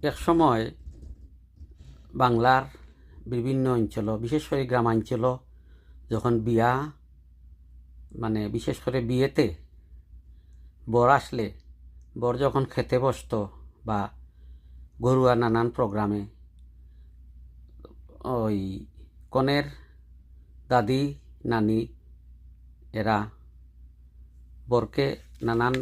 এক সময় বাংলার বিভিন্ন অঞ্চল, বিশেষ করে গ্রামাঞ্চল, যখন বিয়া বিশেষ করে বিয়েতে বর আসলে বর যখন খেতে বসতো বা ঘরোয়া নানান প্রোগ্রামে ওই কনের দাদি নানি এরা বরকে নানান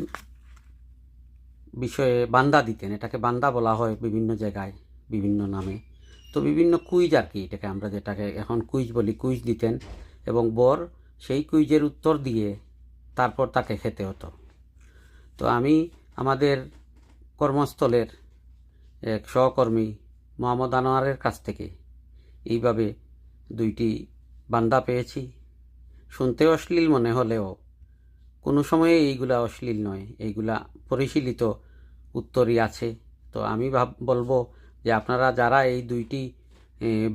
বিষয়ে বান্দা দিতেন। এটাকে বান্দা বলা হয় বিভিন্ন জায়গায় বিভিন্ন নামে। তো বিভিন্ন কুইজ আর কি, এটাকে আমরা যেটাকে এখন কুইজ বলি, কুইজ দিতেন এবং বর সেই কুইজের উত্তর দিয়ে তারপর তাকে খেতে হতো। তো আমি আমাদের কর্মস্থলের এক সহকর্মী মোহাম্মদ আনোয়ারের কাছ থেকে এইভাবে 2টি বান্দা পেয়েছি। শুনতে অশ্লীল মনে হলেও কোনো সময়ে এইগুলা অশ্লীল নয়, এইগুলা পরিশীলিত উত্তরই আছে। তো আমি বলবো যে আপনারা যারা এই 2টি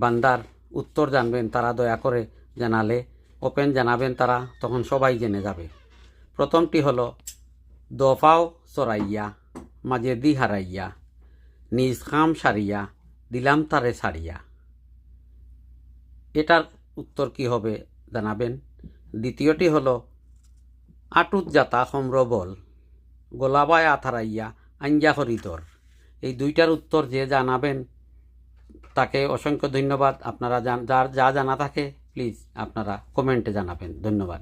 বান্দার উত্তর জানবেন তারা দয়া করে জানালে ওপেন জানাবেন, তারা তখন সবাই জেনে যাবে। প্রথমটি হলো দফাও চড়াইয়া মাঝে দি হারাইয়া, নিজ খাম সারিয়া দিলাম তারে ছাড়িয়া। এটার উত্তর কি হবে জানাবেন। দ্বিতীয়টি হলো আটুত যাতা সম্র বল, গোলাবায় আথারাইয়া আঞ্জা হরিতর। এই 2টার উত্তর যে জানাবেন তাকে অসংখ্য ধন্যবাদ। আপনারা যার যা জানা থাকে প্লিজ আপনারা কমেন্টে জানাবেন। ধন্যবাদ।